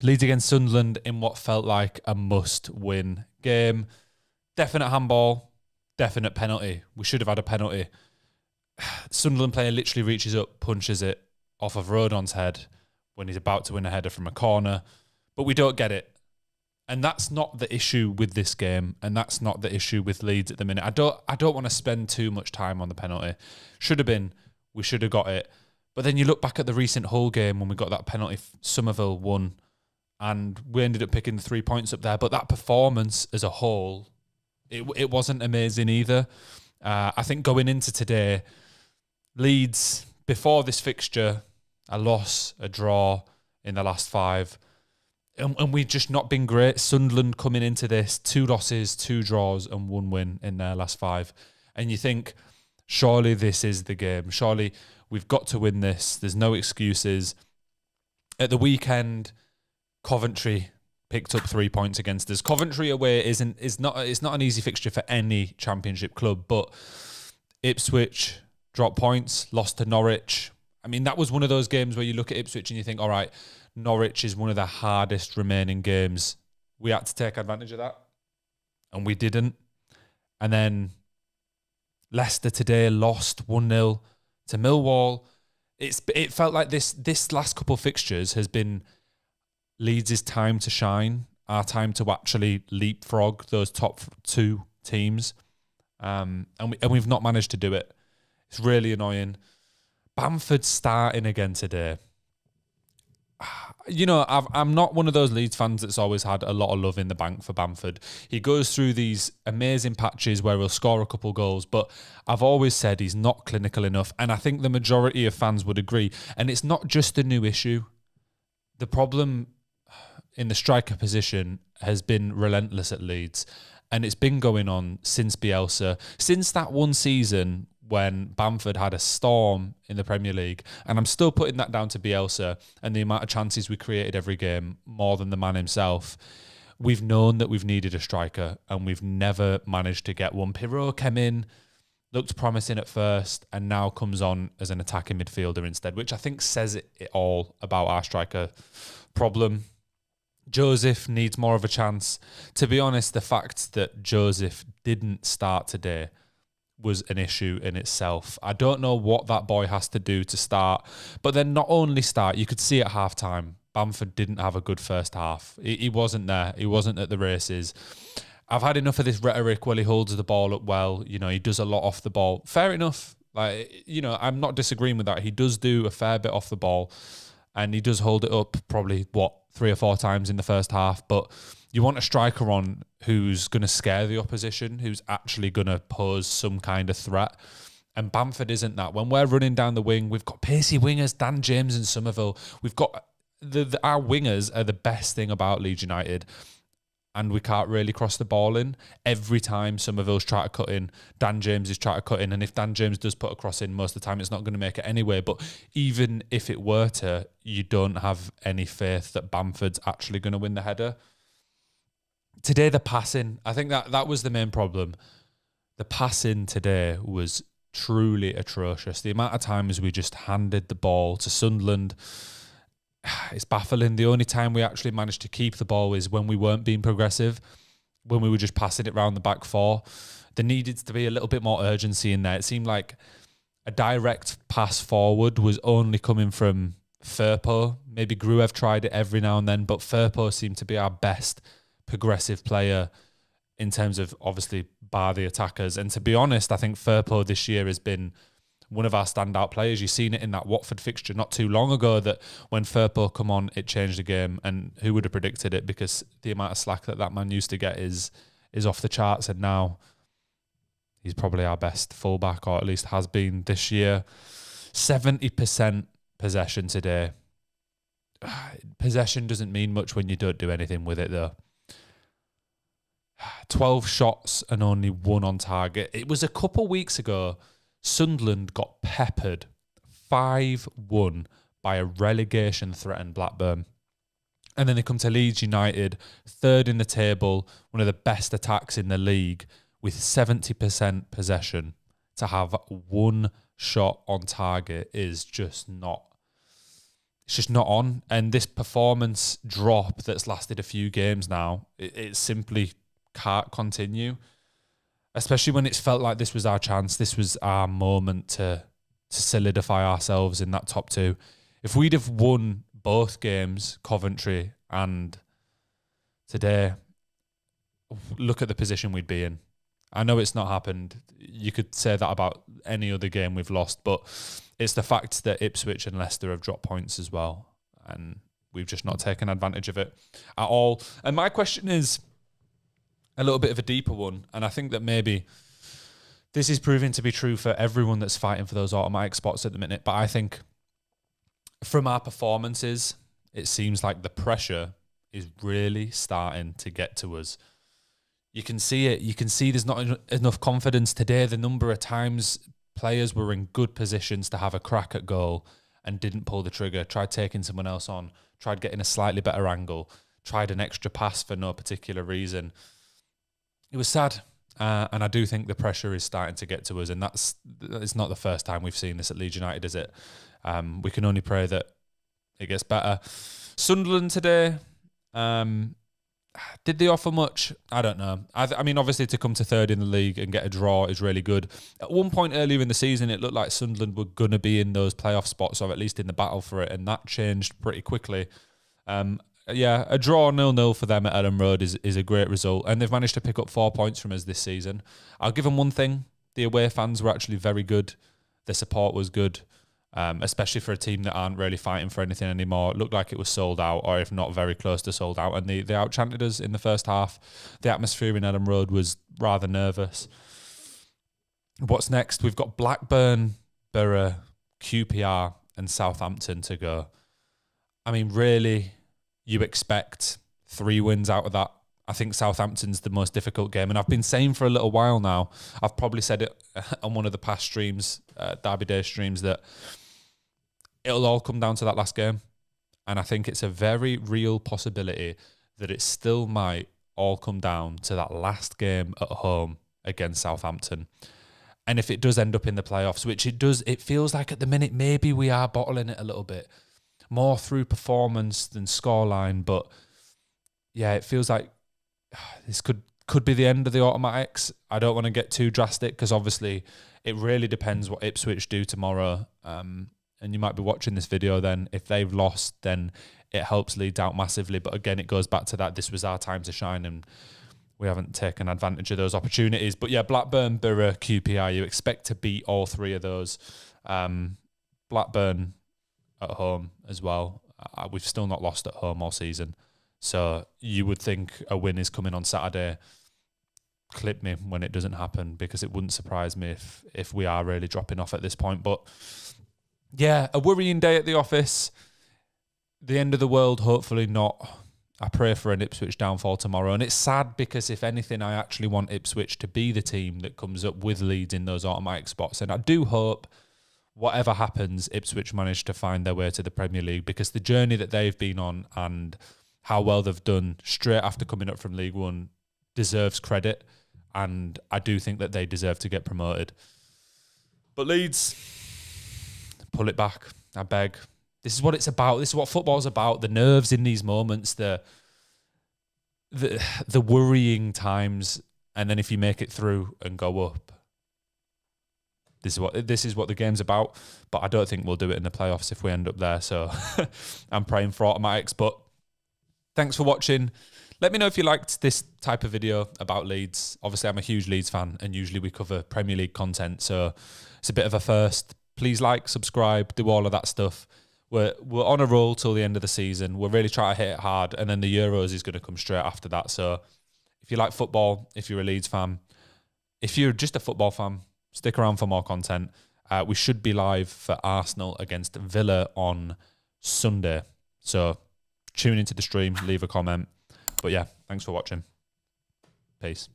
Leeds against Sunderland in what felt like a must-win game. Definite handball, definite penalty. We should have had a penalty. Sunderland player literally reaches up, punches it off of Rodon's head when he's about to win a header from a corner, but we don't get it. And that's not the issue with this game, and that's not the issue with Leeds at the minute. I don't want to spend too much time on the penalty. Should have been, we should have got it. But then you look back at the recent Hull game when we got that penalty, Somerville won, and we ended up picking the 3 points up there. But that performance as a whole, it wasn't amazing either. I think going into today, Leeds, before this fixture, a loss, a draw in the last 5. And we've just not been great. Sunderland coming into this, 2 losses, 2 draws and 1 win in their last 5. And you think, surely this is the game. Surely we've got to win this. There's no excuses. At the weekend, Coventry picked up 3 points against us. Coventry away it's not an easy fixture for any Championship club, but Ipswich dropped points, lost to Norwich. I mean, that was one of those games where you look at Ipswich and you think, all right, Norwich is one of the hardest remaining games. We had to take advantage of that, and we didn't. And then Leicester today lost 1-0 to Millwall. It felt like this last couple of fixtures has been Leeds' time to shine, our time to actually leapfrog those top 2 teams, and we've not managed to do it. It's really annoying. Bamford starting again today. You know, I'm not one of those Leeds fans that's always had a lot of love in the bank for Bamford. He goes through these amazing patches where he'll score a couple goals, but I've always said he's not clinical enough, and I think the majority of fans would agree. And it's not just a new issue. The problem in the striker position has been relentless at Leeds, and it's been going on since Bielsa, since that one season when Bamford had a storm in the Premier League. And I'm still putting that down to Bielsa and the amount of chances we created every game more than the man himself. We've known that we've needed a striker and we've never managed to get one. Pirot came in, looked promising at first, and now comes on as an attacking midfielder instead, which I think says it all about our striker problem. Joseph needs more of a chance. To be honest, the fact that Joseph didn't start today was an issue in itself. I don't know what that boy has to do to start, but then not only start, you could see at half-time, Bamford didn't have a good first half. He wasn't there. He wasn't at the races. I've had enough of this rhetoric, well, he holds the ball up well, you know, he does a lot off the ball. Fair enough. Like, you know, I'm not disagreeing with that. He does do a fair bit off the ball, and he does hold it up probably, 3 or 4 times in the first half, but you want a striker on who's going to scare the opposition, who's actually going to pose some kind of threat. And Bamford isn't that. When we're running down the wing, we've got pacey wingers, Dan James and Somerville. We've got our wingers are the best thing about Leeds United, and we can't really cross the ball in. Every time Somerville's trying to cut in, Dan James is trying to cut in, and if Dan James does put a cross in, most of the time it's not going to make it anyway. But even if it were to, you don't have any faith that Bamford's actually going to win the header. Today, the passing, I think that was the main problem. The passing today was truly atrocious. The amount of times we just handed the ball to Sunderland, it's baffling. The only time we actually managed to keep the ball is when we weren't being progressive, when we were just passing it round the back 4. There needed to be a little bit more urgency in there. It seemed like a direct pass forward was only coming from Firpo. Maybe Gruev tried it every now and then, but Firpo seemed to be our best progressive player in terms of, obviously, bar the attackers. And to be honest, I think Firpo this year has been one of our standout players. You've seen it in that Watford fixture not too long ago, that when Firpo come on, it changed the game. And who would have predicted it? Because the amount of slack that man used to get is off the charts. And now he's probably our best fullback, or at least has been this year. 70% possession today. Possession doesn't mean much when you don't do anything with it, though. 12 shots and only 1 on target. It was a couple weeks ago, Sunderland got peppered 5-1 by a relegation-threatened Blackburn. And then they come to Leeds United, 3rd in the table, one of the best attacks in the league, with 70% possession. To have 1 shot on target is just not... it's just not on. And this performance drop that's lasted a few games now, it simply can't continue. Especially when it's felt like this was our chance. This was our moment to solidify ourselves in that top 2. If we'd have won both games, Coventry and today, look at the position we'd be in. I know it's not happened. You could say that about any other game we've lost, but it's the fact that Ipswich and Leicester have dropped points as well, and we've just not taken advantage of it at all. And my question is a little bit of a deeper one, and I think that maybe this is proving to be true for everyone that's fighting for those automatic spots at the minute, but I think from our performances, it seems like the pressure is really starting to get to us. You can see it. You can see there's not enough confidence today. The number of times players were in good positions to have a crack at goal and didn't pull the trigger, tried taking someone else on, tried getting a slightly better angle, tried an extra pass for no particular reason. It was sad. And I do think the pressure is starting to get to us. And it's not the first time we've seen this at Leeds United, is it? We can only pray that it gets better. Sunderland today, did they offer much? I don't know. I mean, obviously to come to 3rd in the league and get a draw is really good. At one point earlier in the season, it looked like Sunderland were going to be in those playoff spots, or at least in the battle for it, and that changed pretty quickly. Yeah, a draw 0-0 for them at Elland Road is a great result, and they've managed to pick up 4 points from us this season. I'll give them one thing. The away fans were actually very good. The support was good. Especially for a team that aren't really fighting for anything anymore. It looked like it was sold out, or if not very close to sold out, and they out-chanted us in the first half. The atmosphere in Elland Road was rather nervous. What's next? We've got Blackburn, Borough, QPR and Southampton to go. I mean, really, you expect 3 wins out of that. I think Southampton's the most difficult game, and I've been saying for a little while now, I've probably said it on one of the past streams, Derby Day streams, that it'll all come down to that last game. And I think it's a very real possibility that it still might all come down to that last game at home against Southampton. And if it does end up in the playoffs, which it does, it feels like at the minute maybe we are bottling it a little bit more through performance than scoreline. But yeah, it feels like this could be the end of the automatics. I don't want to get too drastic because obviously it really depends what Ipswich do tomorrow. And you might be watching this video then. If they've lost, then it helps Leeds out massively. But again, it goes back to that. This was our time to shine and we haven't taken advantage of those opportunities. But yeah, Blackburn, Borough, QPR, you expect to beat all 3 of those. Blackburn at home as well. We've still not lost at home all season. So you would think a win is coming on Saturday. Clip me when it doesn't happen, because it wouldn't surprise me if we are really dropping off at this point. But yeah, a worrying day at the office. The end of the world, hopefully not. I pray for an Ipswich downfall tomorrow. And it's sad because, if anything, I actually want Ipswich to be the team that comes up with Leeds in those automatic spots. And I do hope, whatever happens, Ipswich manage to find their way to the Premier League, because the journey that they've been on and how well they've done straight after coming up from League One deserves credit. And I do think that they deserve to get promoted. But Leeds, pull it back, I beg. This is what it's about. This is what football's about. The nerves in these moments, the worrying times, and then if you make it through and go up, this is what the game's about. But I don't think we'll do it in the playoffs if we end up there. So I'm praying for automatics. But thanks for watching. Let me know if you liked this type of video about Leeds. Obviously, I'm a huge Leeds fan, and usually we cover Premier League content, so it's a bit of a first. Please like, subscribe, do all of that stuff. We're on a roll till the end of the season. We're really trying to hit it hard, and then the Euros is going to come straight after that. So if you like football, if you're a Leeds fan, if you're just a football fan, stick around for more content. We should be live for Arsenal against Villa on Sunday. So tune into the stream, leave a comment. But yeah, thanks for watching. Peace.